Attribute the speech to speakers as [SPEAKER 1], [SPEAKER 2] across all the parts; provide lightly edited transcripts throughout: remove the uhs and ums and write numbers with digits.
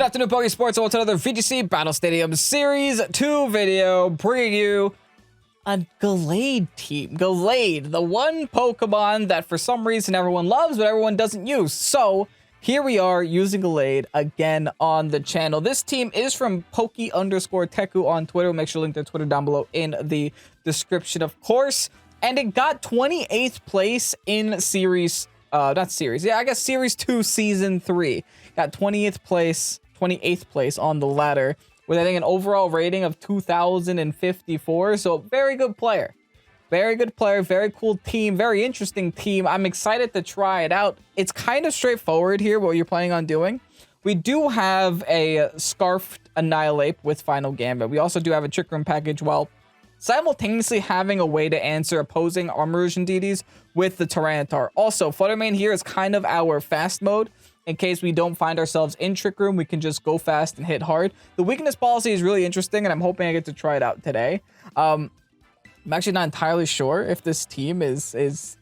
[SPEAKER 1] Good afternoon, Pokesports. Welcome to another VGC Battle Stadium Series 2 video, bringing you a Gallade team. Gallade, the one Pokemon that for some reason everyone loves, but everyone doesn't use. So here we are using Gallade again on the channel. This team is from Poke_Teku on Twitter. Make sure to link their Twitter down below in the description, of course. And it got 28th place in Series, Series 2, Season 3. Got 28th place on the ladder with, I think, an overall rating of 2,054. So very good player. Very good player, very cool team, very interesting team. I'm excited to try it out. It's kind of straightforward here, what you're planning on doing. We do have a Scarfed Annihilate with Final Gambit. We also do have a Trick Room package while simultaneously having a way to answer opposing Armor Erosion deities with the Tyranitar. Also, Fluttermane here is kind of our fast mode. In case we don't find ourselves in Trick Room, we can just go fast and hit hard. The weakness policy is really interesting, and I'm hoping I get to try it out today. I'm actually not entirely sure if this team is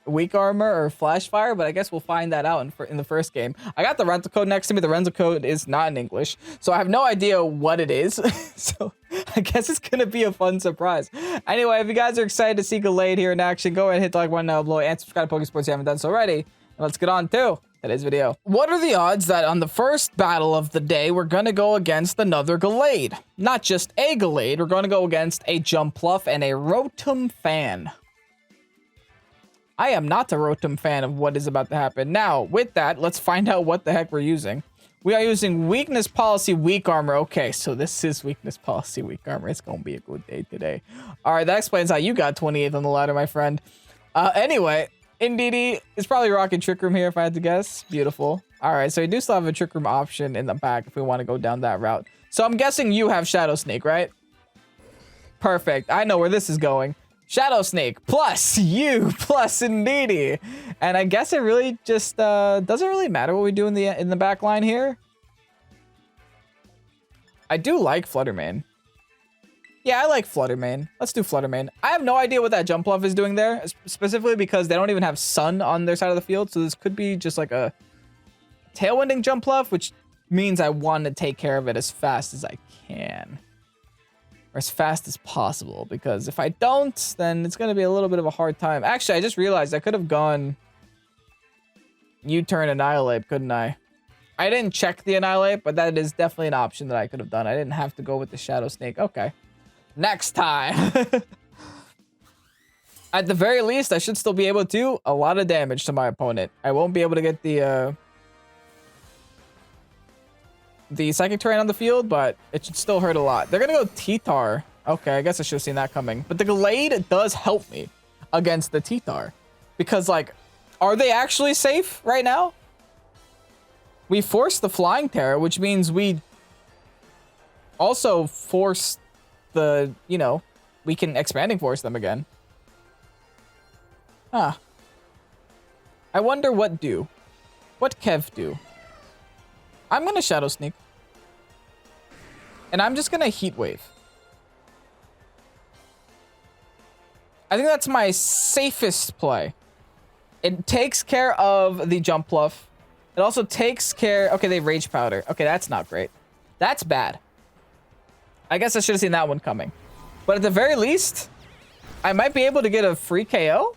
[SPEAKER 1] weak armor or flash fire, but I guess we'll find that out in the first game. I got the rental code next to me. The rental code is not in English, so I have no idea what it is. So I guess it's going to be a fun surprise. Anyway, if you guys are excited to see Gallade here in action, go ahead and hit the like button down below and subscribe to Pokesports if you haven't done so already. And let's get on to today's video. What are the odds that on the first battle of the day, we're going to go against another Gallade? Not just a Gallade, we're going to go against a Jumpluff and a Rotom fan. I am not a Rotom fan of what is about to happen. Now, with that, let's find out what the heck we're using. We are using Weakness Policy Weak Armor. Okay, so this is Weakness Policy Weak Armor. It's going to be a good day today. All right, that explains how you got 28th on the ladder, my friend. Anyway, Indeedee is probably rocking Trick Room here if I had to guess. Beautiful. All right, so we do still have a Trick Room option in the back if we want to go down that route. So I'm guessing you have Shadow Snake, right? Perfect. I know where this is going. Shadow Snake plus you plus Indeedee. And I guess it really just doesn't really matter what we do in the back line here. I do like Fluttermane. Yeah, I like Fluttermane. Let's do Fluttermane. I have no idea what that Jumpluff is doing there, specifically because they don't even have Sun on their side of the field. So this could be just like a Tailwinding Jumpluff, which means I want to take care of it as fast as I can. Or as fast as possible, because if I don't, then it's going to be a little bit of a hard time. Actually, I just realized I could have gone U-turn Annihilate, couldn't I? I didn't check the Annihilate, but that is definitely an option that I could have done. I didn't have to go with the Shadow Snake. Okay. Next time. At the very least, I should still be able to do a lot of damage to my opponent. I won't be able to get the Psychic Terrain on the field, but it should still hurt a lot. They're going to go T-Tar. Okay, I guess I should have seen that coming. But the Gallade does help me against the T-Tar. Because, like, are they actually safe right now? We forced the Flying Terror, which means we also force the, you know, we can Expanding Force them again. Huh. I wonder what do. What Kev do? I'm going to Shadow Sneak. And I'm just going to Heat Wave. I think that's my safest play. It takes care of the Jumpluff. It also takes care... Okay, they Rage Powder. Okay, that's not great. That's bad. I guess I should have seen that one coming. But at the very least, I might be able to get a free KO.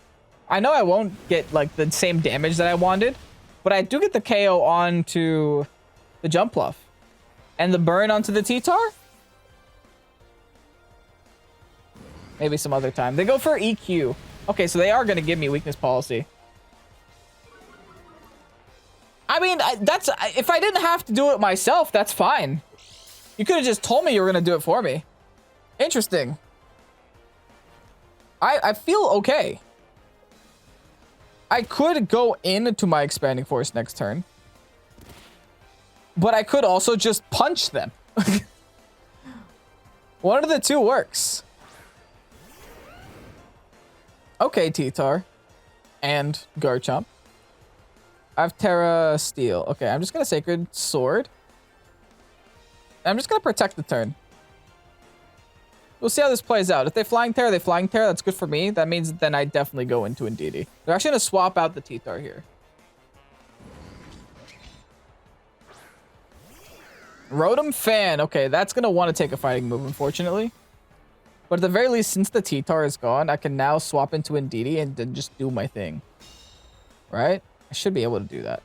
[SPEAKER 1] I know I won't get, like, the same damage that I wanted. But I do get the KO onto the Jumpluff. And the burn onto the T-Tar? Maybe some other time. They go for EQ. Okay, so they are going to give me Weakness Policy. I mean, that's... If I didn't have to do it myself, that's fine. You could have just told me you were going to do it for me. Interesting. I feel okay. I could go into my Expanding Force next turn. But I could also just punch them. One of the two works. Okay, T-Tar. And Garchomp. I have Terra Steel. Okay, I'm just going to Sacred Sword. I'm just going to protect the turn. We'll see how this plays out. If they Flying Terror, they Flying Terror. That's good for me. That means then I definitely go into Indeedee. They're actually going to swap out the T-Tar here. Rotom Fan. Okay, that's going to want to take a fighting move, unfortunately. But at the very least, since the T-Tar is gone, I can now swap into Indeedee and then just do my thing. Right? I should be able to do that.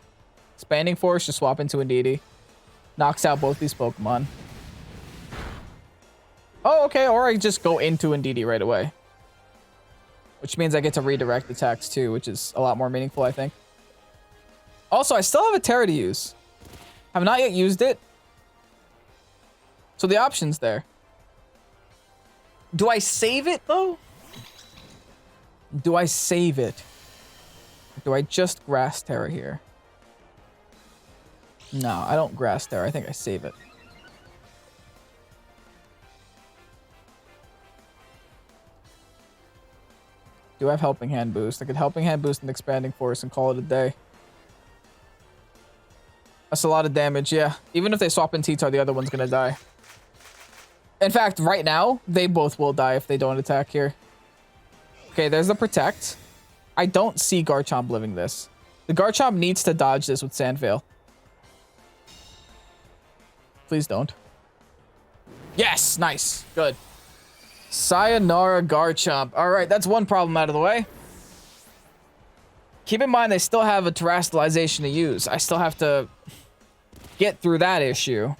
[SPEAKER 1] Expanding Force, just swap into Indeedee. Knocks out both these Pokemon. Oh, okay. Or I just go into Indeedee right away. Which means I get to redirect attacks too, which is a lot more meaningful, I think. Also, I still have a Terra to use. Have not yet used it. So the option's there. Do I save it, though? Do I save it? Do I just Grass Terra here? No, I don't Grass Terra. I think I save it. Do I have Helping Hand boost? I could Helping Hand boost and Expanding Force and call it a day. That's a lot of damage, yeah. Even if they swap in T-Tar, the other one's gonna die. In fact, right now, they both will die if they don't attack here. Okay, there's the Protect. I don't see Garchomp living this. The Garchomp needs to dodge this with Sandveil. Please don't. Yes, nice, good. Sayonara Garchomp. All right, that's one problem out of the way. Keep in mind, they still have a Terastallization to use. I still have to get through that issue.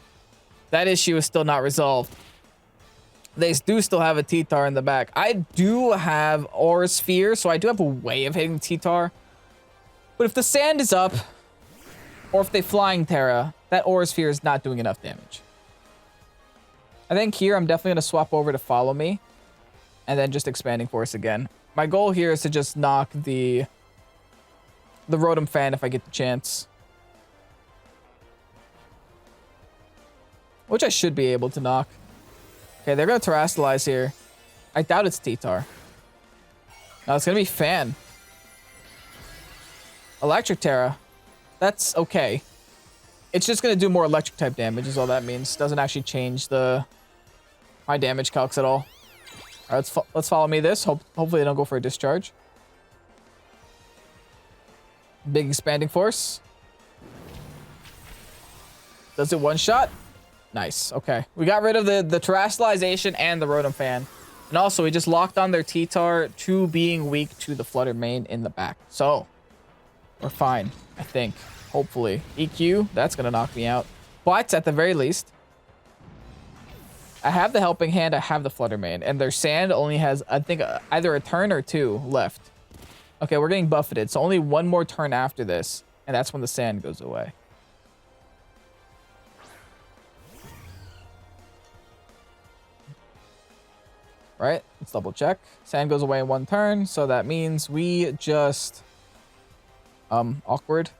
[SPEAKER 1] That issue is still not resolved. They do still have a T-Tar in the back. I do have Aura Sphere, so I do have a way of hitting T-Tar. But if the sand is up, or if they Flying Terra, that Aura Sphere is not doing enough damage. I think here I'm definitely going to swap over to Follow Me, and then just Expanding Force again. My goal here is to just knock the Rotom Fan if I get the chance. Which I should be able to knock. Okay, they're going to Terastallize here. I doubt it's T-Tar. No, it's going to be Fan. Electric Terra. That's okay. It's just going to do more electric type damage is all that means. Doesn't actually change my damage calcs at all. All right, let's Follow Me this. Hopefully they don't go for a Discharge. Big Expanding Force. Does it one shot? Nice. Okay. We got rid of the Terastallization and the Rotom Fan. And also, we just locked on their T-Tar to being weak to the Flutter Mane in the back. So, we're fine, I think. Hopefully. EQ, that's going to knock me out. But, at the very least, I have the Helping Hand, I have the Flutter Mane. And their Sand only has, I think, either a turn or two left. Okay, we're getting buffeted. So, only one more turn after this. And that's when the Sand goes away. Right? Let's double check. Sand goes away in one turn, so that means we just awkward.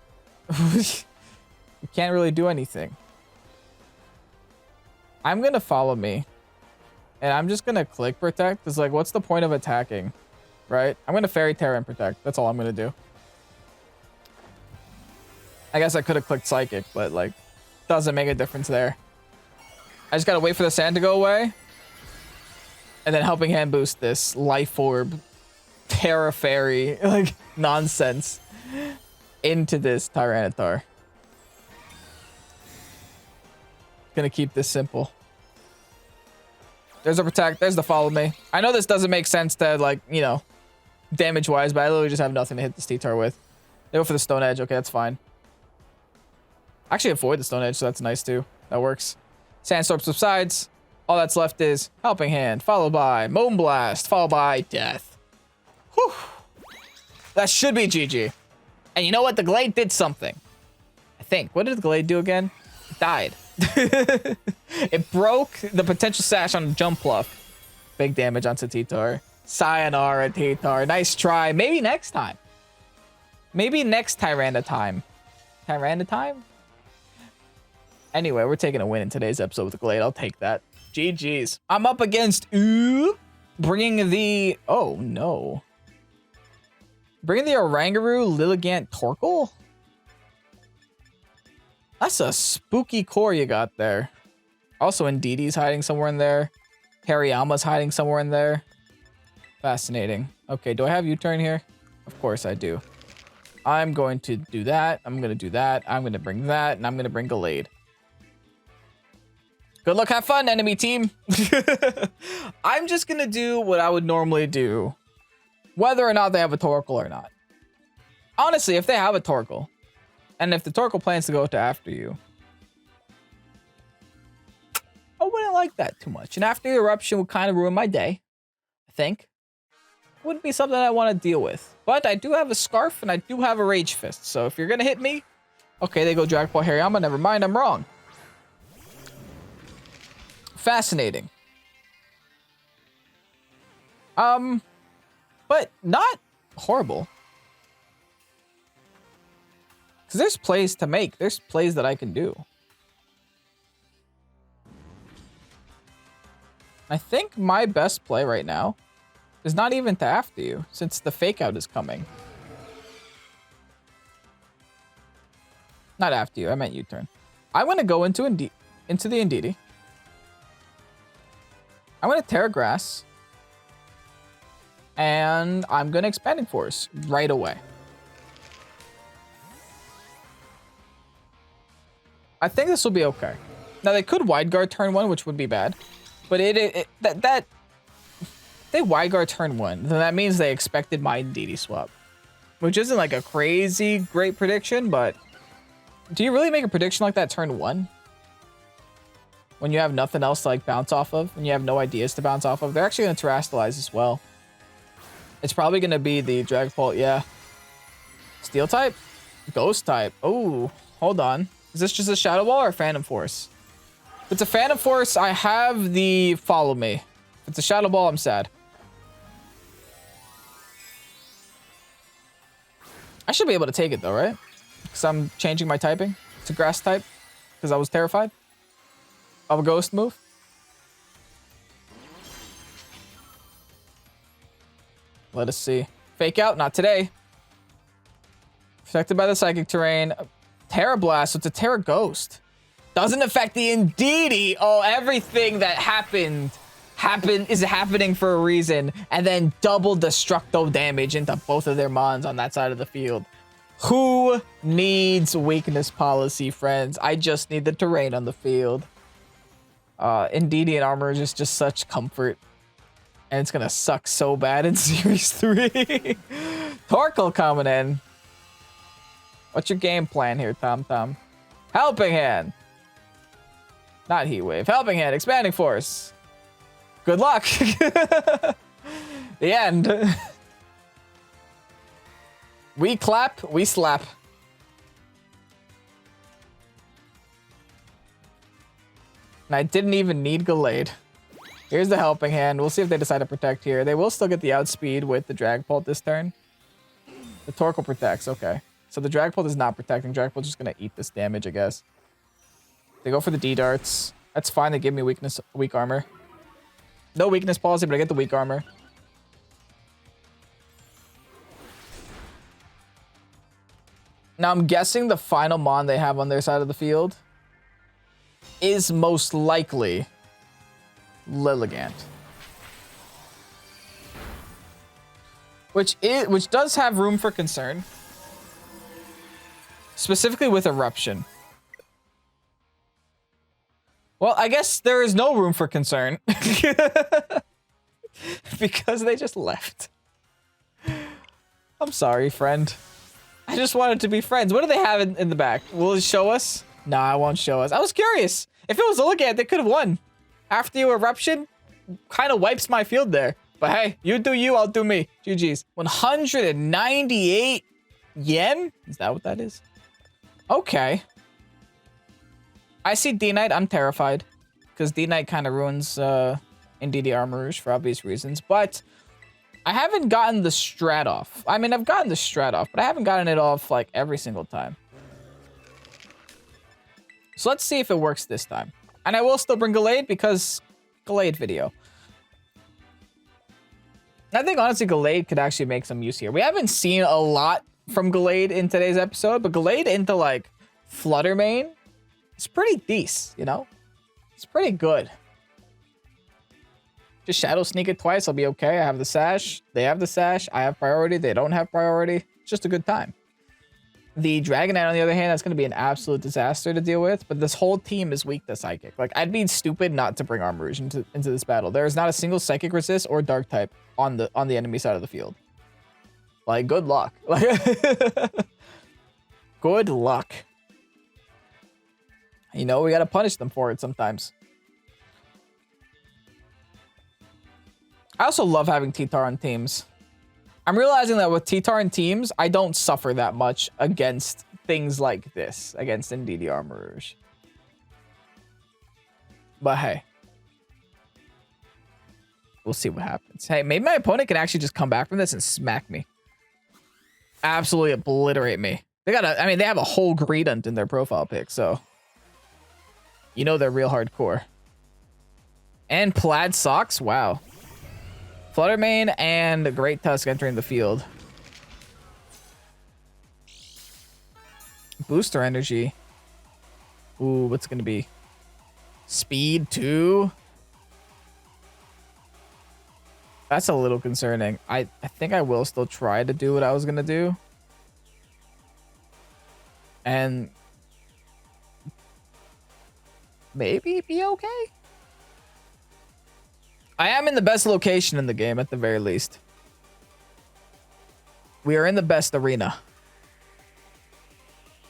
[SPEAKER 1] We can't really do anything. I'm gonna Follow Me. And I'm just gonna click Protect. It's like, what's the point of attacking? Right? I'm gonna Fairy Terra and Protect. That's all I'm gonna do. I guess I could have clicked Psychic, but like, doesn't make a difference there. I just gotta wait for the sand to go away. And then Helping Hand boost this Life Orb, Terra Fairy, like, nonsense into this Tyranitar. Gonna keep this simple. There's a Protect, there's the Follow Me. I know this doesn't make sense to, like, you know, damage-wise, but I literally just have nothing to hit this T-Tar with. They go for the Stone Edge, okay, that's fine. Actually avoid the Stone Edge, so that's nice too. That works. Sandstorm subsides. All that's left is Helping Hand, followed by Moonblast, followed by Death. Whew. That should be GG. And you know what? The Gallade did something. I think. What did the Gallade do again? It died. It broke the potential sash on Jump Pluff. Big damage onto T-Tar. Sayonara, T-Tar. Nice try. Maybe next time. Maybe next Tyranitar time. Tyranitar time? Anyway, we're taking a win in today's episode with the Gallade. I'll take that. GG's. I'm up against bringing the... Oh, no. Bringing the Oranguru, Lilligant, Torkoal? That's a spooky core you got there. Also, Indeedee's hiding somewhere in there. Hariyama's hiding somewhere in there. Fascinating. Okay, do I have U-turn here? Of course I do. I'm going to do that. I'm going to do that. I'm going to bring that. And I'm going to bring Gallade. Good luck, have fun, enemy team. I'm just gonna do what I would normally do, whether or not they have a Torkoal or not. Honestly, if they have a Torkoal, and if the Torkoal plans to go to after you, I wouldn't like that too much. And after eruption would kind of ruin my day, I think. Wouldn't be something I want to deal with. But I do have a Scarf and I do have a Rage Fist. So if you're going to hit me, okay, they go Dragon Ball Hariyama. Never mind, I'm wrong. Fascinating. But not horrible. Because there's plays to make. There's plays that I can do. I think my best play right now is not even to after you, since the fake out is coming. Not after you, I meant U-turn. I'm going to go into the Indeedee. I'm going to Terra Grass. And I'm going to Expanding Force right away. I think this will be okay. Now, they could Wide Guard turn 1, which would be bad. But they Wide Guard turn 1, then that means they expected my Indeedee swap. Which isn't like a crazy great prediction, but do you really make a prediction like that turn 1? When you have nothing else to like bounce off of, and you have no ideas to bounce off of? They're actually going to Terrastallize as well. It's probably going to be the Dragon Ball, yeah. Steel type? Ghost type. Oh, hold on. Is this just a Shadow Ball or a Phantom Force? If it's a Phantom Force, I have the Follow Me. If it's a Shadow Ball, I'm sad. I should be able to take it though, right? Because I'm changing my typing to Grass type. Because I was terrified of a Ghost move. Let us see. Fake out, not today. Affected by the Psychic Terrain. Terra Blast, so it's a Terra Ghost. Doesn't affect the Indeedee. Oh, everything that is happening for a reason. And then double destructo damage into both of their mons on that side of the field. Who needs weakness policy, friends? I just need the terrain on the field. Indeedee and Armor is just such comfort. And it's gonna suck so bad in Series 3. Torkoal coming in. What's your game plan here, Tom? Helping Hand. Not Heat Wave. Helping Hand. Expanding Force. Good luck. The end. We clap, we slap. And I didn't even need Gallade. Here's the Helping Hand. We'll see if they decide to protect here. They will still get the outspeed with the Dragapult this turn. The Torkoal protects, okay. So the Dragapult is not protecting. Dragapult's just gonna eat this damage, I guess. They go for the D-darts. That's fine, they give me weak armor. No weakness policy, but I get the weak armor. Now I'm guessing the final mon they have on their side of the field is most likely Lilligant. Which does have room for concern. Specifically with Eruption. Well, I guess there is no room for concern. Because they just left. I'm sorry, friend. I just wanted to be friends. What do they have in the back? Will it show us? Nah, it won't show us. I was curious. If it was Lilligant, they could have won. After your Eruption, kind of wipes my field there. But hey, you do you, I'll do me. GG's. 198 yen? Is that what that is? Okay. I see D-Knight. I'm terrified. Because D-Knight kind of ruins Indeedee Armor Rouge for obvious reasons. But I haven't gotten the strat off. I mean, I've gotten the strat off, but I haven't gotten it off like every single time. So let's see if it works this time. And I will still bring Gallade because Gallade video. I think honestly Gallade could actually make some use here. We haven't seen a lot from Gallade in today's episode, but Gallade into like Flutter Mane, it's pretty decent, you know? It's pretty good. Just Shadow Sneak it twice, I'll be okay. I have the Sash. They have the Sash. I have priority. They don't have priority. It's just a good time. The Dragonite, on the other hand, that's going to be an absolute disaster to deal with. But this whole team is weak to Psychic. Like, I'd be stupid not to bring Armor Rouge into this battle. There is not a single Psychic resist or Dark type on the enemy side of the field. Like, good luck. Good luck. You know, we got to punish them for it sometimes. I also love having T-Tar on teams. I'm realizing that with T-Tar in teams, I don't suffer that much against things like this, against Indeedee Armor Rouge. But hey, we'll see what happens. Hey, maybe my opponent can actually just come back from this and smack me. Absolutely obliterate me. They have a whole Greedent in their profile pic, so you know they're real hardcore. And Plaid Socks, wow. Fluttermane and Great Tusk entering the field. Booster energy. Ooh, what's it gonna be? Speed 2. That's a little concerning. I think I will still try to do what I was gonna do. And maybe be okay. I am in the best location in the game, at the very least. We are in the best arena.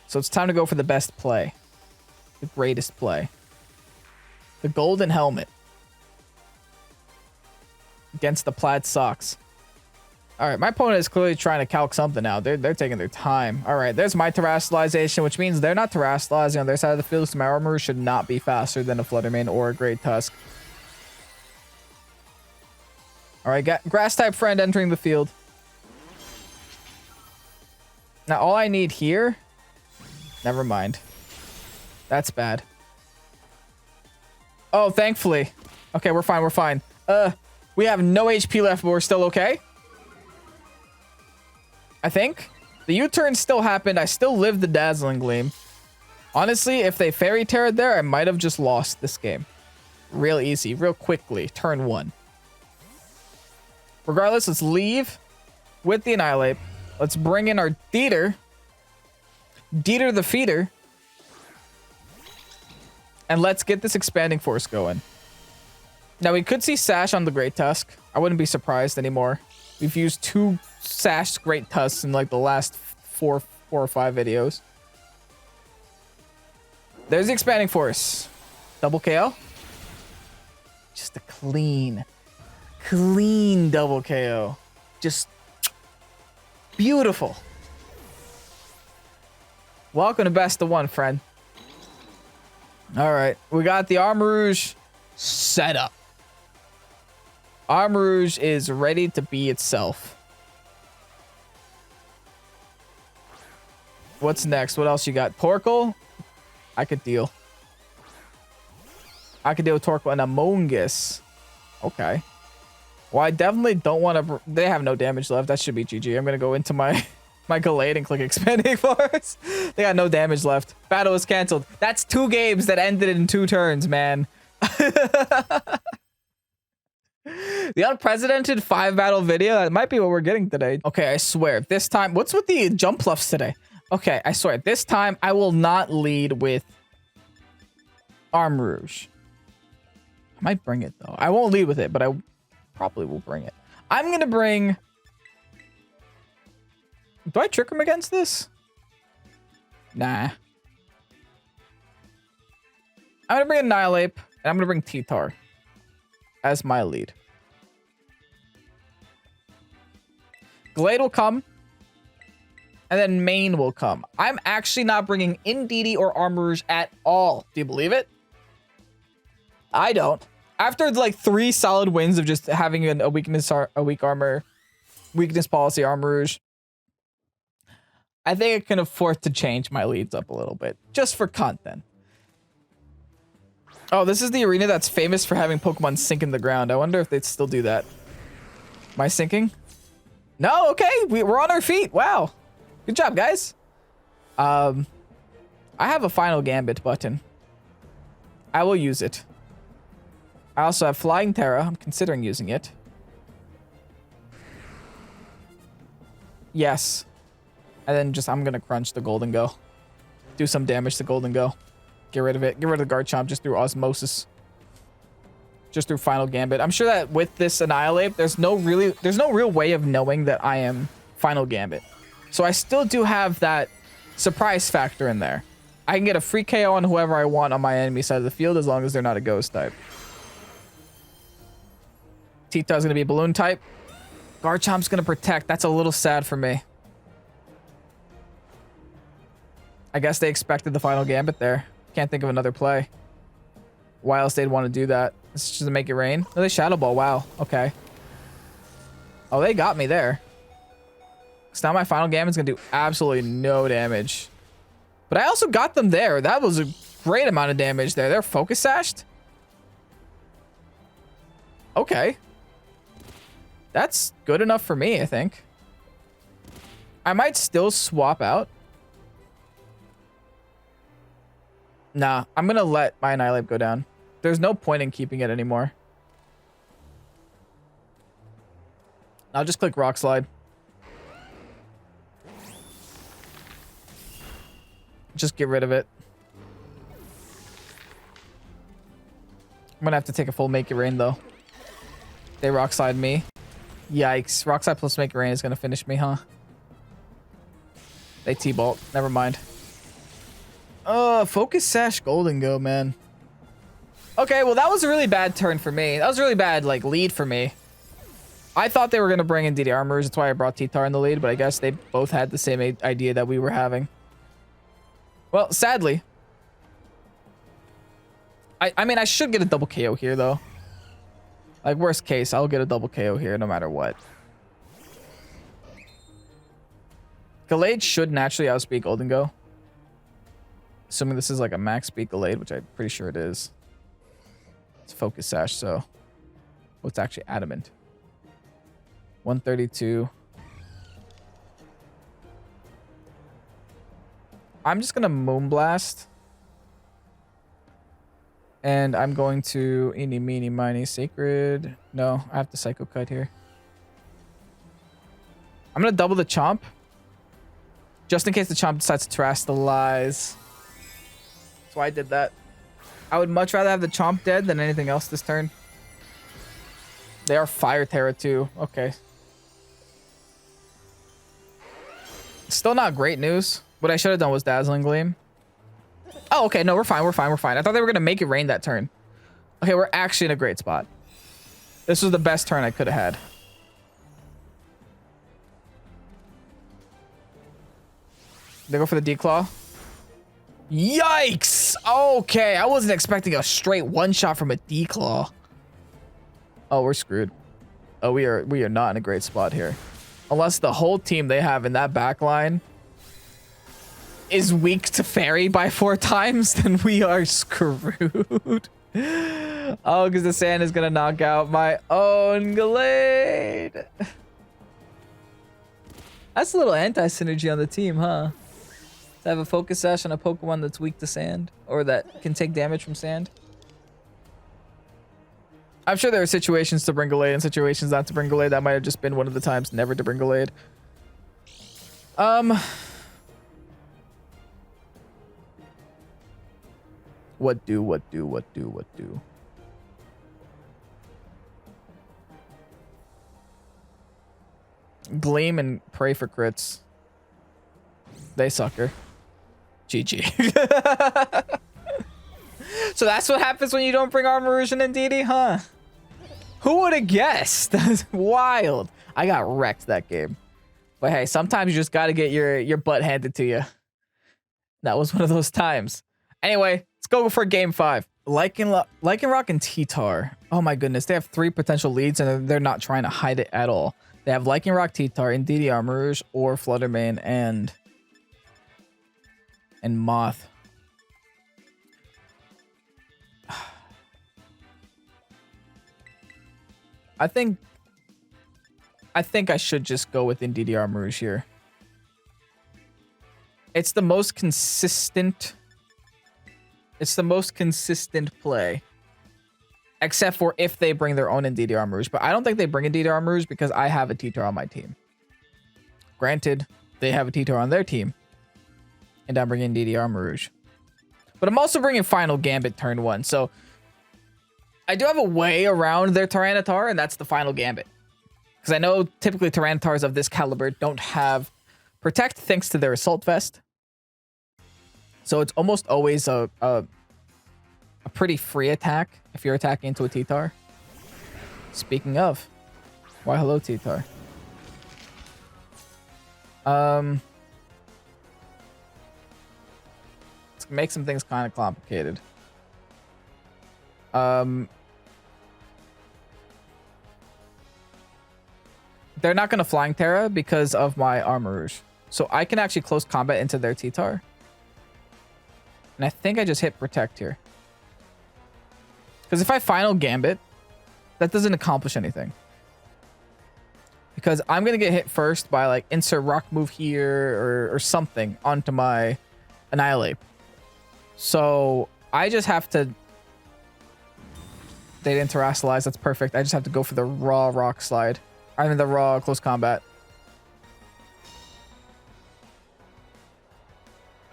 [SPEAKER 1] So it's time to go for the best play. The greatest play. The golden helmet. Against the plaid socks. Alright, my opponent is clearly trying to calc something out. They're taking their time. Alright, there's my terastallization, which means they're not terastallizing on their side of the field, so my armor should not be faster than a Fluttermane or a Great Tusk. Alright, got grass type friend entering the field. Now all I need here... Never mind. That's bad. Oh, thankfully. Okay, we're fine, we're fine. We have no HP left, but we're still okay. I think. The U-turn still happened. I still lived the Dazzling Gleam. Honestly, if they Fairy Tailed there, I might have just lost this game. Real easy, real quickly. Turn 1. Regardless, let's leave with the Annihilate. Let's bring in our Deeter. Deeter the Feeder. And let's get this Expanding Force going. Now, we could see Sash on the Great Tusk. I wouldn't be surprised anymore. We've used 2 Sash Great Tusks in like the last 4 or 5 videos. There's the Expanding Force. Double KO. Just a clean double KO. Just beautiful. Welcome to best of 1, friend. All right, we got the Armor Rouge set up. Armor Rouge is ready to be itself. What's next? What else you got? Torkoal? I could deal. I could deal with Torkoal and Among Us. Okay. Well, I definitely don't want to... They have no damage left. That should be GG. I'm going to go into my Gallade and click Expanding Force. They got no damage left. Battle is canceled. That's 2 games that ended in 2 turns, man. The unprecedented 5-battle video. That might be what we're getting today. Okay, I swear. This time... What's with the jump fluffs today? Okay, I swear. This time, I will not lead with Armor Rouge. I might bring it, though. I won't lead with it, but I... probably will bring it. I'm gonna bring... Do I trick him against this? Nah. I'm gonna bring Annihilate, and I'm gonna bring T-Tar as my lead. Gallade will come, and then Main will come. I'm actually not bringing Indeedee or Armor Rouge at all. Do you believe it? I don't. After like 3 solid wins of just having a weak armor, weakness policy Armor Rouge, I think I can afford to change my leads up a little bit just for content. Oh, this is the arena that's famous for having Pokemon sink in the ground. I wonder if they'd still do that. Am I sinking? No, okay, we're on our feet. Wow, good job, guys. I have a Final Gambit button. I will use it. I also have Flying Terra. I'm considering using it. Yes. And then just, I'm going to crunch the Golden Go. Do some damage to Golden Go. Get rid of it. Get rid of the Garchomp just through osmosis. Just through Final Gambit. I'm sure that with this Annihilate, there's no real way of knowing that I am Final Gambit. So I still do have that surprise factor in there. I can get a free KO on whoever I want on my enemy side of the field as long as they're not a ghost type. T-Tar's gonna be balloon type. Garchomp's gonna protect. That's a little sad for me. I guess they expected the Final Gambit there. Can't think of another play. Why else they'd want to do that? It's just to make it rain. Oh, they Shadow Ball. Wow. Okay. Oh, they got me there. So now my Final Gambit's gonna do absolutely no damage. But I also got them there. That was a great amount of damage there. They're Focus Sashed. Okay. That's good enough for me, I think. I might still swap out. Nah, I'm going to let my Annihilate go down. There's no point in keeping it anymore. I'll just click Rock Slide. Just get rid of it. I'm gonna have to take a full Make It Rain though. They Rock Slide me. Yikes. Rock Slide plus Make It Rain is gonna finish me, huh? They T-Bolt. Never mind. Focus Sash Golden Go, man. Okay, well that was a really bad turn for me. That was a really bad like lead for me. I thought they were gonna bring in DD Armors. That's why I brought T-Tar in the lead, but I guess they both had the same idea that we were having. Well, sadly. I mean, I should get a double KO here, though. Like, worst case, I'll get a double KO here no matter what. Gallade should naturally outspeed Golden Go. Assuming this is like a max speed Gallade, which I'm pretty sure it is. It's Focus Sash, so... well, it's actually Adamant. 132... I'm just going to Moonblast. And I'm going to Eeny, Meeny, Miny, Sacred. No, I have to Psycho Cut here. I'm going to double the Chomp. Just in case the Chomp decides to Terrastalize. That's why I did that. I would much rather have the Chomp dead than anything else this turn. They are Fire Terra too. Okay. Still not great news. What I should have done was Dazzling Gleam. Oh, okay. No, we're fine. We're fine. We're fine. I thought they were going to make it rain that turn. Okay, we're actually in a great spot. This was the best turn I could have had. They go for the D-Claw. Yikes! Okay, I wasn't expecting a straight one-shot from a D-Claw. Oh, we're screwed. Oh, we are not in a great spot here. Unless the whole team they have in that back line is weak to Fairy by 4 times, then we are screwed. Oh, because the sand is going to knock out my own Gallade. That's a little anti-synergy on the team, huh? To have a Focus Sash on a Pokemon that's weak to sand, or that can take damage from sand. I'm sure there are situations to bring Gallade and situations not to bring Gallade. That might have just been one of the times never to bring Gallade. What do? Gleam and pray for crits. They sucker. GG. So that's what happens when you don't bring Armarouge and DD, huh? Who would have guessed? That's wild. I got wrecked that game. But hey, sometimes you just got to get your butt handed to you. That was one of those times. Anyway, let's go for game 5. Lycanroc and T-Tar. Oh my goodness, they have 3 potential leads and they're not trying to hide it at all. They have Lycanroc, T-Tar, and DD Armarouge, or Fluttermane and Moth. I think I should just go with DD Armarouge here. It's the most consistent. It's the most consistent play. Except for if they bring their own DD Armarouge. But I don't think they bring a DD Armarouge because I have a T-Tar on my team. Granted, they have a T-Tar on their team. And I'm bringing DD Armor Rouge. But I'm also bringing Final Gambit turn 1. So I do have a way around their Tyranitar, and that's the Final Gambit. Because I know typically Tyranitars of this caliber don't have Protect thanks to their Assault Vest. So it's almost always a pretty free attack if you're attacking into a T-Tar. Speaking of, why hello T-Tar? Let's make some things kind of complicated. They're not going to Flying Terra because of my Armor Rouge. So I can actually close combat into their T-Tar. And I think I just hit Protect here. Because if I Final Gambit, that doesn't accomplish anything. Because I'm going to get hit first by like insert rock move here or something onto my Annihilate. So I just have to... They didn't terrestrialize. That's perfect. I just have to go for the raw rock slide. I mean the raw close combat.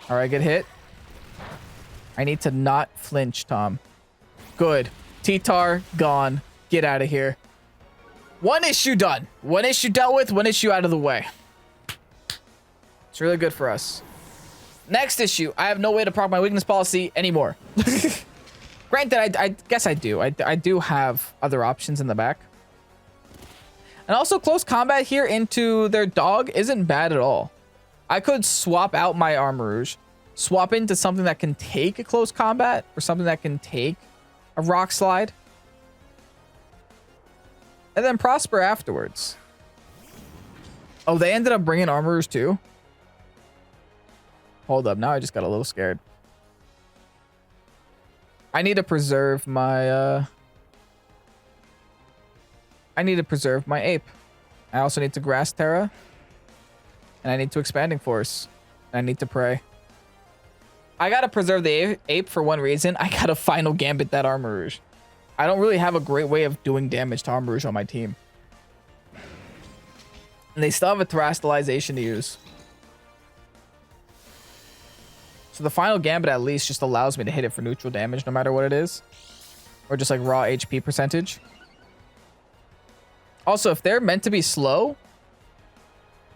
[SPEAKER 1] Alright, get hit. I need to not flinch, Tom. Good. T-Tar gone. Get out of here. One issue done. One issue dealt with. One issue out of the way. It's really good for us. Next issue. I have no way to proc my weakness policy anymore. Granted, I guess I do. I do have other options in the back. And also close combat here into their dog isn't bad at all. I could swap out my Armor Rouge, swap into something that can take a close combat or something that can take a rock slide, and then prosper afterwards. Oh, they ended up bringing Armor Rouge too? Hold up, now I just got a little scared. I need to preserve my ape. I also need to Grass Terra. And I need to Expanding Force. And I need to pray. I gotta preserve the ape for one reason. I gotta Final Gambit that Armor Rouge. I don't really have a great way of doing damage to Armor Rouge on my team. And they still have a terrestrialization to use. So the Final Gambit at least just allows me to hit it for neutral damage no matter what it is. Or just like raw HP percentage. Also, if they're meant to be slow,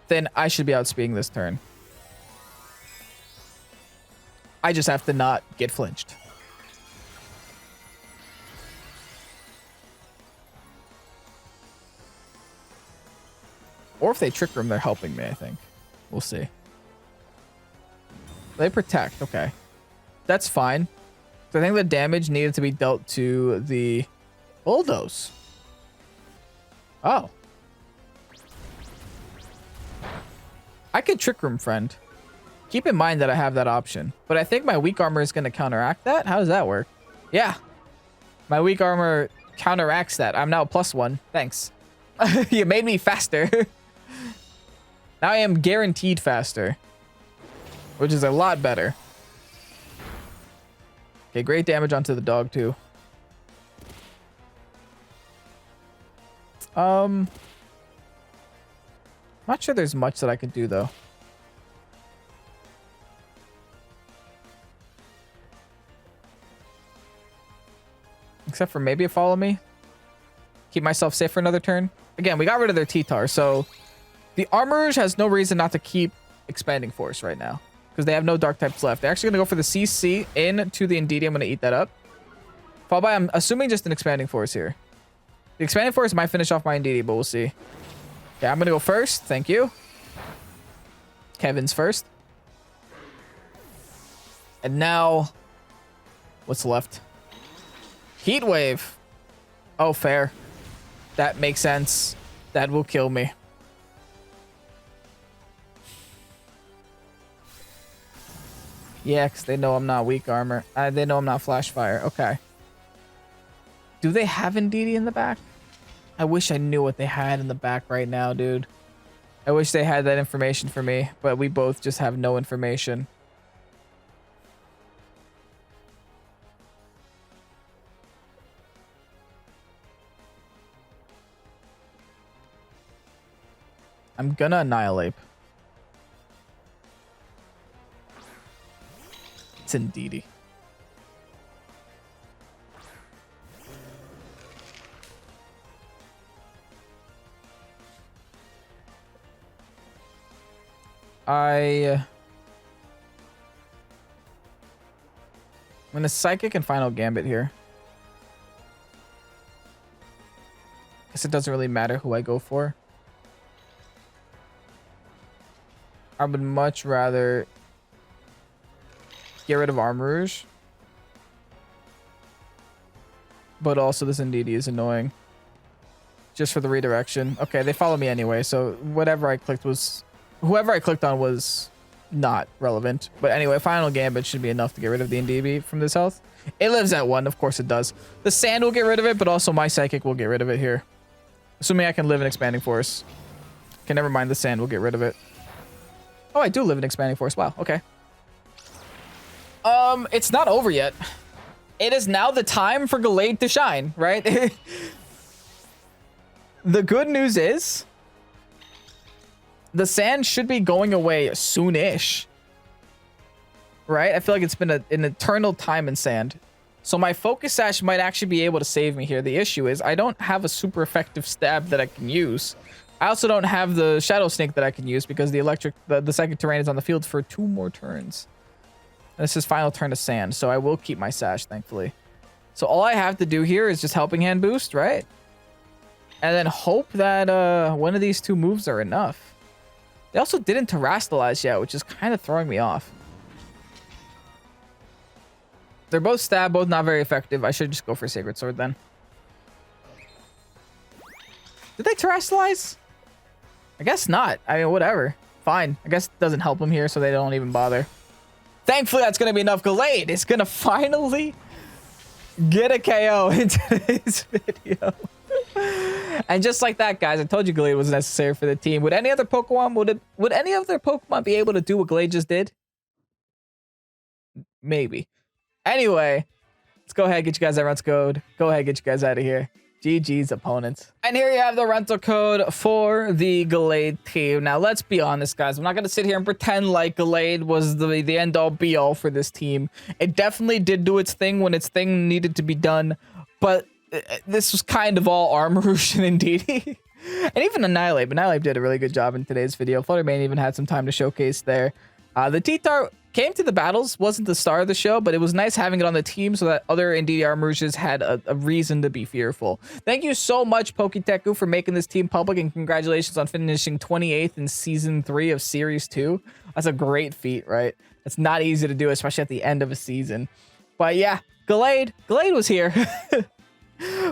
[SPEAKER 1] then I should be outspeeding this turn. I just have to not get flinched. Or if they Trick Room, they're helping me, I think. We'll see. They Protect. Okay. That's fine. So I think the damage needed to be dealt to the Bulldoze. Oh. I could Trick Room, friend. Keep in mind that I have that option. But I think my weak armor is going to counteract that. How does that work? Yeah. My weak armor counteracts that. I'm now +1. Thanks. You made me faster. Now I am guaranteed faster. Which is a lot better. Okay, great damage onto the dog too. Not sure there's much that I could do though. Except for maybe a Follow Me. Keep myself safe for another turn. Again, we got rid of their T-Tar, so the Armor Rouge has no reason not to keep Expanding Force right now. Because they have no dark types left. They're actually going to go for the CC into the Indeedee. I'm going to eat that up. Followed by, I'm assuming, just an Expanding Force here. The Expanding Force might finish off my Indeedee, but we'll see. Okay, I'm going to go first. Thank you. Kevin's first. And now, what's left? Heat Wave. Oh, fair. That makes sense. That will kill me. Yeah, because they know I'm not weak armor. They know I'm not Flash Fire. Okay. Do they have Indeedee in the back? I wish I knew what they had in the back right now, dude. I wish they had that information for me, but we both just have no information. I'm gonna Annihilate. It's Indeedee. I'm gonna Psychic and Final Gambit here. Guess it doesn't really matter who I go for. I would much rather get rid of Armourouge. But also this Indeedee is annoying. Just for the redirection. Okay, they follow me anyway, so whatever I clicked was... Whoever I clicked on was not relevant. But anyway, Final Gambit should be enough to get rid of the Indeedee from this health. It lives at 1, of course it does. The Sand will get rid of it, but also my Psychic will get rid of it here. Assuming I can live in Expanding Force. Okay, never mind, the Sand will get rid of it. Oh, I do live in Expanding Force. Wow, okay. It's not over yet. It is now the time for Gallade to shine, right? The good news is... the Sand should be going away soon-ish. Right? I feel like it's been an eternal time in Sand. So my Focus Sash might actually be able to save me here. The issue is I don't have a super effective stab that I can use. I also don't have the Shadow Snake that I can use because the second terrain is on the field for 2 more turns. This is final turn to Sand, so I will keep my Sash, thankfully. So all I have to do here is just Helping Hand boost, right? And then hope that one of these 2 moves are enough. They also didn't Terrastalize yet, which is kind of throwing me off. They're both stab, both not very effective. I should just go for Sacred Sword then. Did they Terrastalize? I guess not. I mean, whatever. Fine. I guess it doesn't help them here, so they don't even bother. Thankfully, that's going to be enough. Gallade is going to finally get a KO in today's video. And just like that, guys, I told you Gallade was necessary for the team. Would any other Pokemon, would any other Pokemon be able to do what Gallade just did? Maybe. Anyway, let's go ahead and get you guys that rental code. Go ahead and get you guys out of here. GG's opponents. And here you have the rental code for the Gallade team. Now, let's be honest, guys. I'm not going to sit here and pretend like Gallade was the end-all be-all for this team. It definitely did do its thing when its thing needed to be done. But this was kind of all Armourouge and Indeedee. And even Annihilate. But Annihilate did a really good job in today's video. Fluttermane even had some time to showcase there. The T-Tar came to the battles, wasn't the star of the show, but it was nice having it on the team so that other Indeedee Armourouges had a reason to be fearful. Thank you so much, Poketeku, for making this team public, and congratulations on finishing 28th in Season 3 of Series 2. That's a great feat, right? It's not easy to do, especially at the end of a season. But yeah, Gallade was here.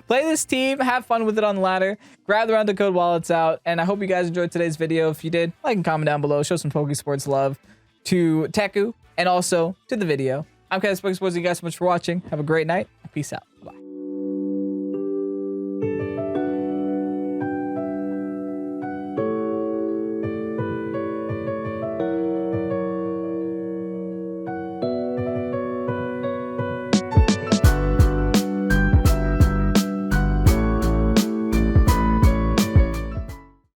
[SPEAKER 1] Play this team, have fun with it on the ladder, grab the rental code while it's out, and I hope you guys enjoyed today's video. If you did, like and comment down below, show some Pokesports love to Teku and also to the video. I'm Kevin Pokesports. Thank you guys so much for watching. Have a great night. Peace out. Bye.